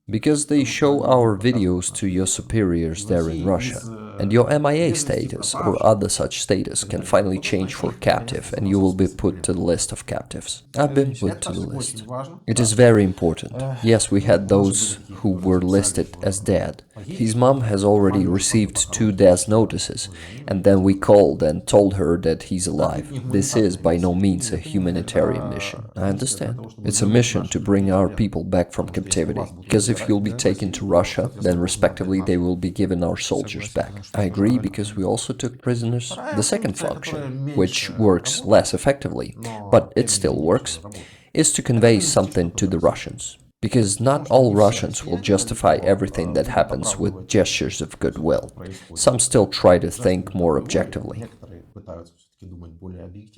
A: Because they show our videos to your superiors there in Russia, and your MIA status or other such status can finally change for captive and you will be put to the list of captives. I've been put to the list. It is very important. Yes, we had those who were listed as dead. His mom has already received 2 death notices, and then we called and told her that he's alive. This is by no means a humanitarian mission. I understand. It's a mission to bring our people back from captivity, because if you'll be taken to Russia, then respectively they will be given our soldiers back. I agree, because we also took prisoners. The second function, which works less effectively, but it still works, is to convey something to the Russians. Because not all Russians will justify everything that happens with gestures of goodwill. Some still try to think more objectively.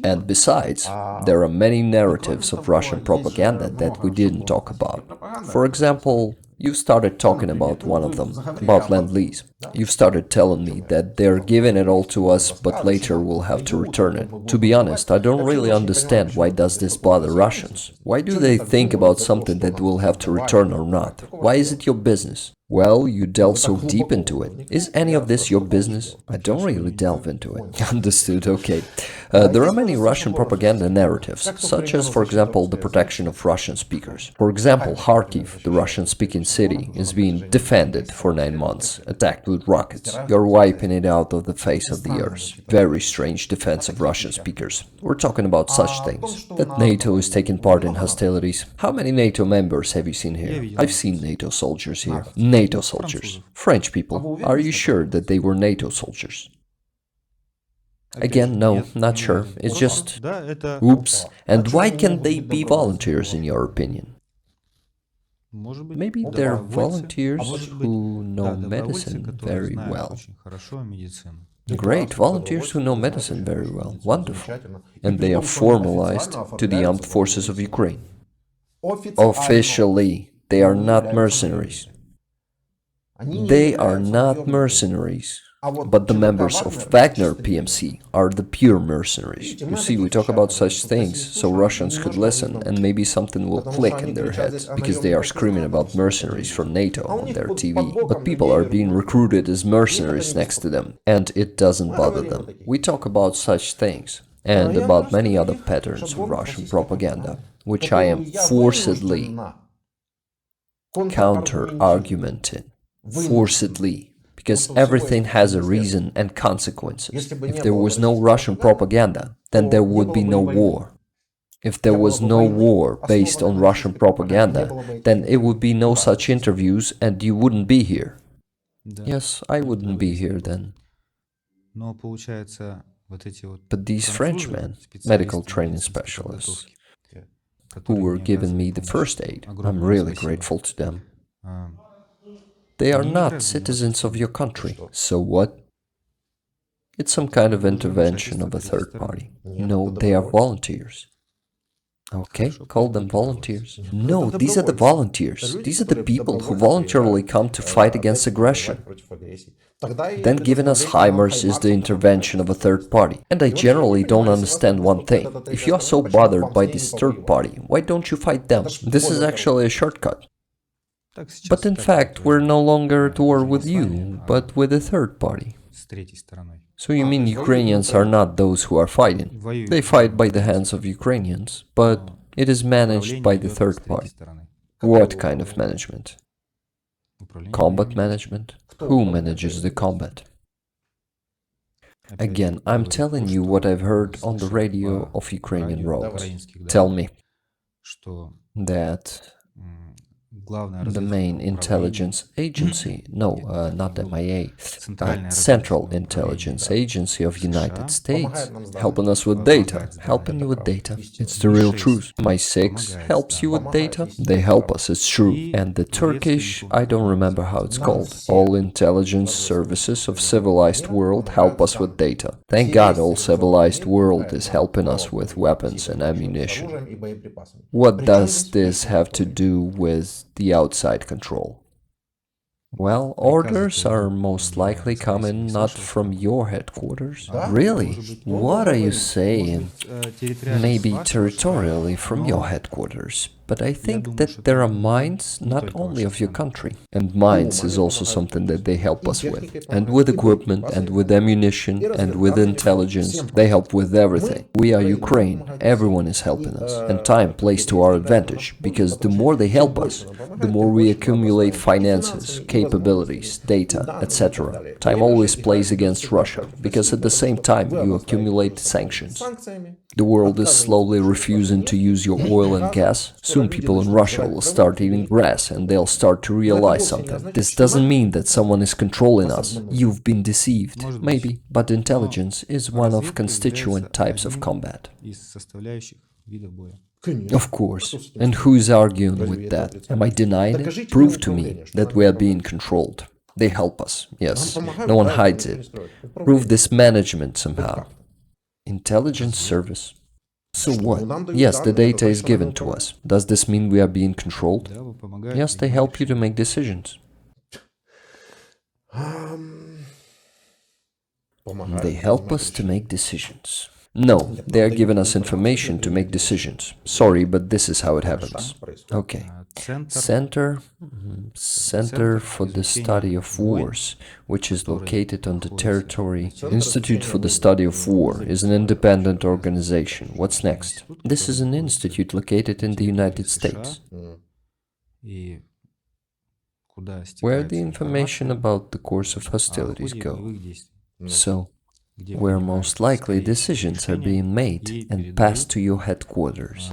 A: And besides, there are many narratives of Russian propaganda that we didn't talk about. For example, you started talking about one of them, about Lend-Lease. You've started telling me that they're giving it all to us, but later we'll have to return it. To be honest, I don't really understand why does this bother Russians. Why do they think about something that we'll have to return or not? Why is it your business? Well, you delve so deep into it. Is any of this your business? I don't really delve into it. Understood, okay. There are many Russian propaganda narratives, such as, for example, the protection of Russian speakers. For example, Kharkiv, the Russian-speaking city, is being defended for 9 months, attacked with rockets. You're wiping it out of the face of the earth. Very strange defense of Russian speakers. We're talking about such things. That NATO is taking part in hostilities. How many NATO members have you seen here? I've seen NATO soldiers here. NATO soldiers. French people. Are you sure that they were NATO soldiers? Again, no, not sure. It's just... Oops. And why can't they be volunteers, in your opinion? Maybe they're volunteers who know medicine very well. Great, volunteers who know medicine very well. Wonderful. And they are formalized to the armed forces of Ukraine. Officially, they are not mercenaries. They are not mercenaries. But the members of Wagner PMC are the pure mercenaries. You see, we talk about such things so Russians could listen and maybe something will click in their heads, because they are screaming about mercenaries from NATO on their TV. But people are being recruited as mercenaries next to them, and it doesn't bother them. We talk about such things, and about many other patterns of Russian propaganda, which I am forcedly counter-argumenting. Forcedly. Because everything has a reason and consequences. If there was no Russian propaganda, then there would be no war. If there was no war based on Russian propaganda, then it would be no such interviews and you wouldn't be here. Yes, I wouldn't be here then. But these Frenchmen, medical training specialists, who were giving me the first aid, I'm really grateful to them. They are not citizens of your country. So what? It's some kind of intervention of a third party. No, they are volunteers. Okay, call them volunteers. No, these are the volunteers. These are the people who voluntarily come to fight against aggression. Then giving us HIMARS is the intervention of a third party. And I generally don't understand one thing. If you are so bothered by this third party, why don't you fight them? This is actually a shortcut. But in fact, we're no longer at war with you, but with a third party. So you mean Ukrainians are not those who are fighting? They fight by the hands of Ukrainians, but it is managed by the third party. What kind of management? Combat management? Who manages the combat? Again, I'm telling you what I've heard on the radio of Ukrainian roads. Tell me that the main intelligence agency, not MIA, Central Intelligence Agency of United States, helping us with data, helping you with data. It's the real truth. MI6 helps you with data. They help us, it's true. And the Turkish, I don't remember how it's called. All intelligence services of civilized world help us with data. Thank God all civilized world is helping us with weapons and ammunition. What does this have to do with the outside control? Well, orders are most likely coming not from your headquarters. Really? What are you saying? Maybe territorially from your headquarters. But I think that there are mines not only of your country. And mines is also something that they help us with. And with equipment, and with ammunition, and with intelligence, they help with everything. We are Ukraine, everyone is helping us. And time plays to our advantage, because the more they help us, the more we accumulate finances, capabilities, data, etc. Time always plays against Russia, because at the same time you accumulate sanctions. The world is slowly refusing to use your oil and gas. Soon people in Russia will start eating grass and they'll start to realize something. This doesn't mean that someone is controlling us. You've been deceived. Maybe. But intelligence is one of constituent types of combat. Of course. And who is arguing with that? Am I denying it? Prove to me that we are being controlled. They help us. Yes. No one hides it. Prove this management somehow. Intelligence service. So what? Yes, the data is given to us. Does this mean we are being controlled? Yes, they help you to make decisions. They help us to make decisions. No, they are giving us information to make decisions. Sorry, but this is how it happens. Okay. Center for the Study of Wars, which is located on the territory. Institute for the Study of War is an independent organization. What's next? This is an institute located in the United States, where the information about the course of hostilities go. So, where most likely decisions are being made and passed to your headquarters.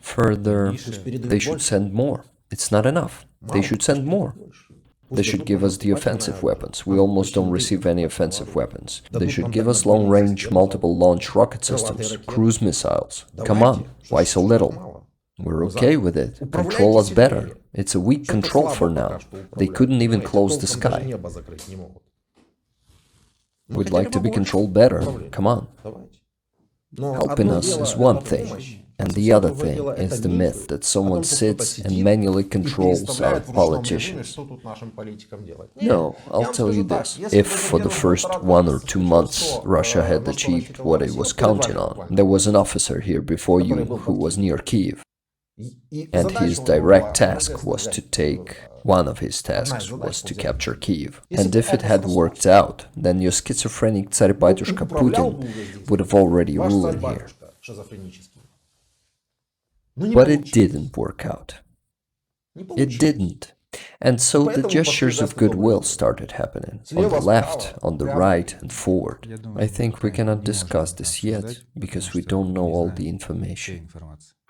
A: Further, they should send more. It's not enough. They should send more. They should give us the offensive weapons. We almost don't receive any offensive weapons. They should give us long-range, multiple-launch rocket systems, cruise missiles. Come on, why so little? We're okay with it. Control us better. It's a weak control for now. They couldn't even close the sky. We'd like to be controlled better. Come on. Helping us is one thing, and the other thing is the myth that someone sits and manually controls our politicians. No, I'll tell you this. If for the first 1 or 2 months Russia had achieved what it was counting on, there was an officer here before you who was near Kiev, and his direct task was to one of his tasks was to capture Kiev. And if it had worked out, then your schizophrenic Tsar-Batyushka Putin would have already ruled here. But it didn't work out. It didn't. And so the gestures of goodwill started happening, on the left, on the right, and forward. I think we cannot discuss this yet, because we don't know all the information.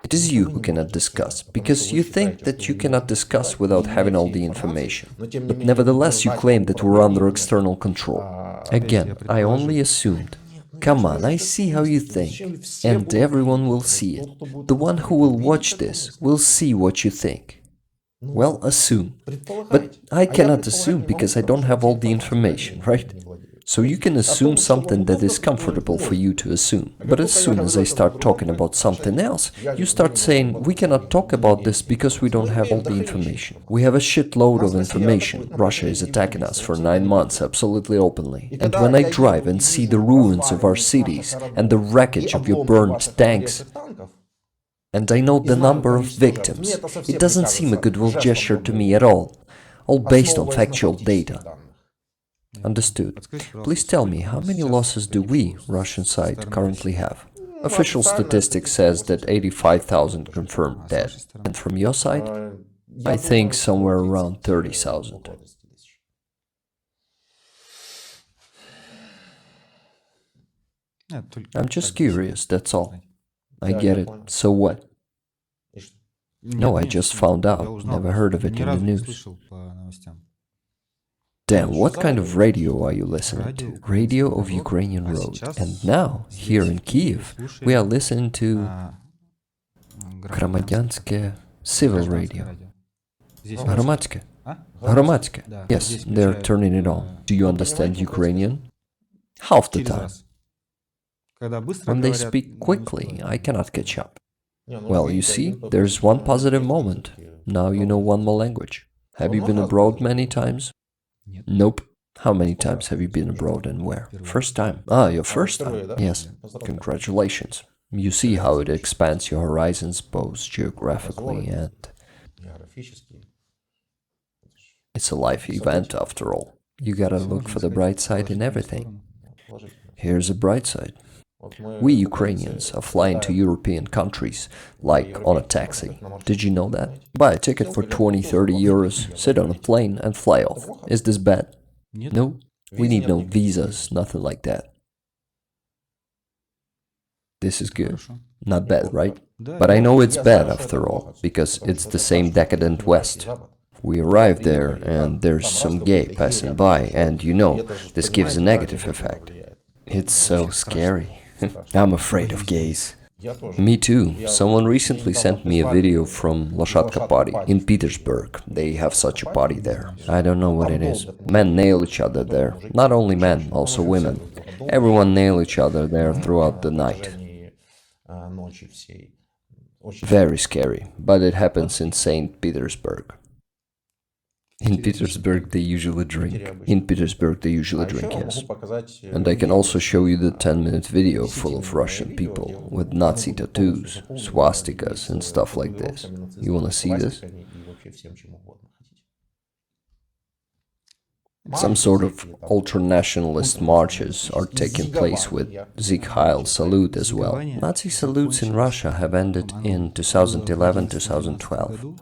A: It is you who cannot discuss, because you think that you cannot discuss without having all the information. But nevertheless you claim that we're under external control. Again, I only assumed. Come on, I see how you think, and everyone will see it. The one who will watch this will see what you think. Well, assume. But I cannot assume because I don't have all the information, right? So you can assume something that is comfortable for you to assume. But as soon as I start talking about something else, you start saying, we cannot talk about this because we don't have all the information. We have a shitload of information. Russia is attacking us for 9 months absolutely openly. And when I drive and see the ruins of our cities and the wreckage of your burned tanks, and I know the number of victims, it doesn't seem a goodwill gesture to me at all based on factual data. Understood. Please tell me, how many losses do we, Russian side, currently have? Official statistics says that 85,000 confirmed dead. And from your side? I think somewhere around 30,000. I'm just curious, that's all. I get it. So what? No, I just found out. Never heard of it in the news. Damn, what kind of radio are you listening to? Radio of Ukrainian Road. And now, here in Kiev, we are listening to Громадянське civil radio. Громадське. Громадське. Yes, they're turning it on. Do you understand Ukrainian? Half the time. When they speak quickly, I cannot catch up. Well, you see, there's one positive moment. Now you know one more language. Have you been abroad many times? Nope. How many times have you been abroad and where? First time. Ah, your first time? Yes. Congratulations. You see how it expands your horizons both geographically and... It's a life event after all. You gotta look for the bright side in everything. Here's a bright side. We Ukrainians are flying to European countries, like on a taxi. Did you know that? Buy a ticket for 20-30 euros, sit on a plane and fly off. Is this bad? No, we need no visas, nothing like that. This is good. Not bad, right? But I know it's bad after all, because it's the same decadent West. We arrive there and there's some gay passing by and you know, this gives a negative effect. It's so scary. I'm afraid of gays. Me too. Someone recently sent me a video from Loshatka party in Petersburg. They have such a party there. I don't know what it is. Men nail each other there. Not only men, also women. Everyone nail each other there throughout the night. Very scary, but it happens in St. Petersburg. In Petersburg they usually drink. Yes. And I can also show you the 10-minute video full of Russian people with Nazi tattoos, swastikas and stuff like this. You wanna see this? Some sort of ultra-nationalist marches are taking place with Sieg Heil salute as well. Nazi salutes in Russia have ended in 2011-2012.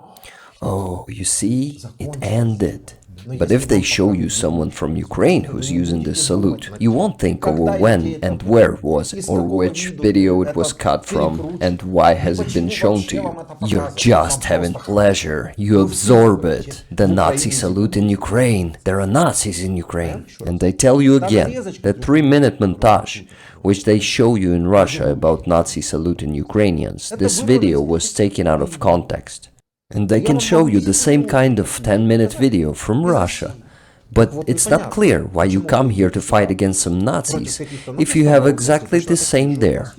A: Oh, you see, it ended. But if they show you someone from Ukraine who's using this salute, you won't think over when and where it was, or which video it was cut from, and why has it been shown to you. You're just having pleasure, you absorb it. The Nazi salute in Ukraine, there are Nazis in Ukraine. And I tell you again, the 3-minute montage, which they show you in Russia about Nazi salute in Ukrainians, this video was taken out of context. And they can show you the same kind of 10-minute video from Russia. But it's not clear why you come here to fight against some Nazis if you have exactly the same there.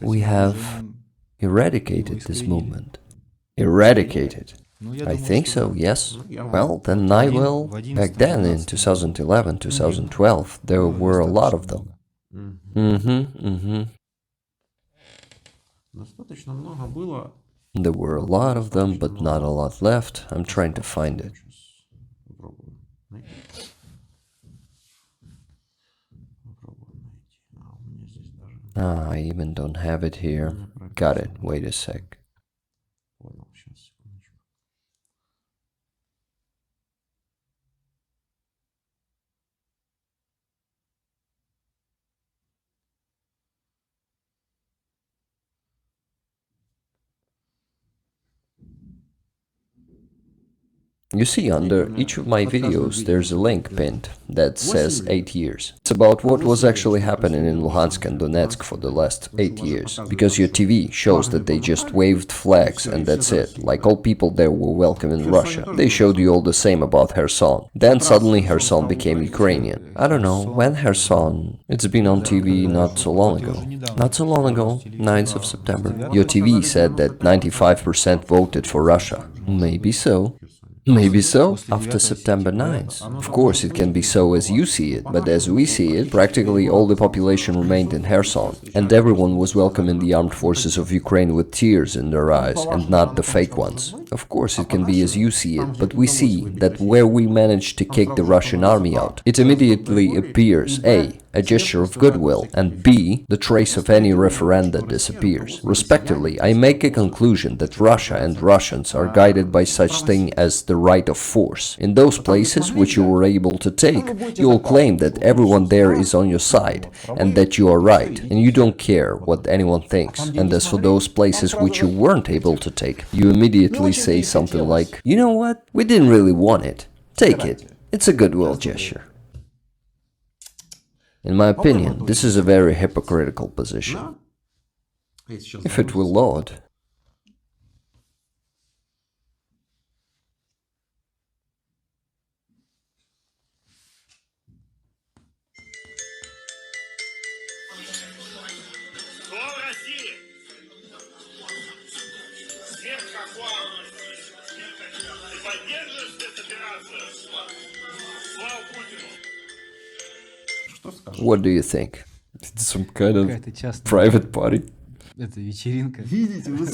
A: We have eradicated this movement. Eradicated? I think so, yes. Well, then I will. Back then, in 2011, 2012, there were a lot of them. There were a lot of them, but not a lot left. I'm trying to find it. Ah, I even don't have it here. Got it. Wait a sec. You see, under each of my videos there's a link pinned that says 8 years. It's about what was actually happening in Luhansk and Donetsk for the last 8 years. Because your TV shows that they just waved flags and that's it, like all people there were welcome in Russia. They showed you all the same about Kherson. Then suddenly Kherson became Ukrainian. I don't know, when Kherson... It's been on TV not so long ago. Not so long ago, 9th of September. Your TV said that 95% voted for Russia. Maybe so. Maybe so, after September 9th. Of course, it can be so as you see it, but as we see it, practically all the population remained in Kherson, and everyone was welcome in the armed forces of Ukraine with tears in their eyes, and not the fake ones. Of course, it can be as you see it, but we see that where we managed to kick the Russian army out, it immediately appears A. a gesture of goodwill, and B, the trace of any referenda disappears. Respectively, I make a conclusion that Russia and Russians are guided by such thing as the right of force. In those places which you were able to take, you will claim that everyone there is on your side, and that you are right, and you don't care what anyone thinks. And as for those places which you weren't able to take, you immediately say something like, "You know what? We didn't really want it. Take it. It's a goodwill gesture." In my opinion, this is a very hypocritical position. If it will load. What do you think? It's some kind of private party?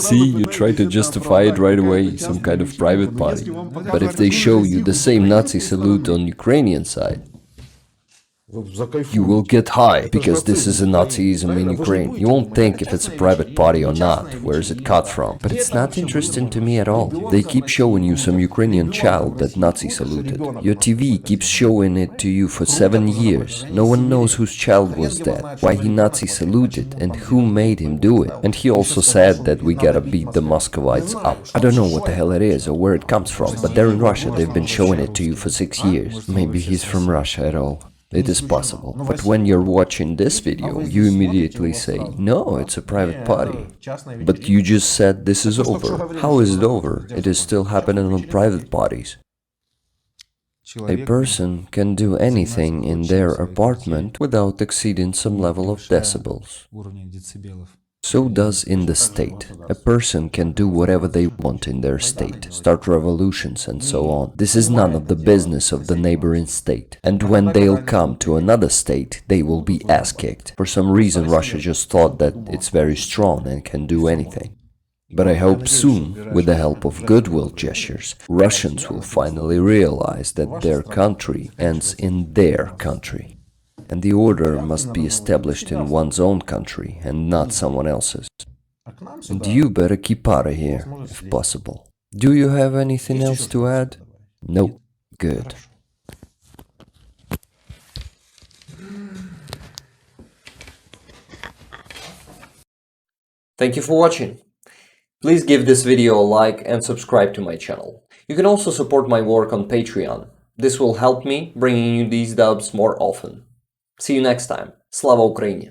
A: See, you try to justify it right away, some kind of private party. But if they show you the same Nazi salute on Ukrainian side, you will get high, because this is a Nazism in Ukraine. You won't think if it's a private party or not, where is it cut from. But it's not interesting to me at all. They keep showing you some Ukrainian child that Nazi saluted. Your TV keeps showing it to you for 7 years. No one knows whose child was that, why he Nazi saluted, and who made him do it. And he also said that we gotta beat the Muscovites up. I don't know what the hell it is or where it comes from, but there in Russia they've been showing it to you for 6 years. Maybe he's from Russia at all. It is possible, but when you're watching this video, you immediately say, "No, it's a private party." But you just said this is over. How is it over? It is still happening on private parties. A person can do anything in their apartment without exceeding some level of decibels. So does in the state. A person can do whatever they want in their state, start revolutions and so on. This is none of the business of the neighboring state. And when they'll come to another state, they will be ass-kicked. For some reason Russia just thought that it's very strong and can do anything. But I hope soon, with the help of goodwill gestures, Russians will finally realize that their country ends in their country. And the order must be established in one's own country and not someone else's. And you better keep out of here, if possible. Do you have anything else to add? No. Good. Thank you for watching. Please give this video a like and subscribe to my channel. You can also support my work on Patreon. This will help me bringing you these dubs more often. See you next time. Slava Ukraini!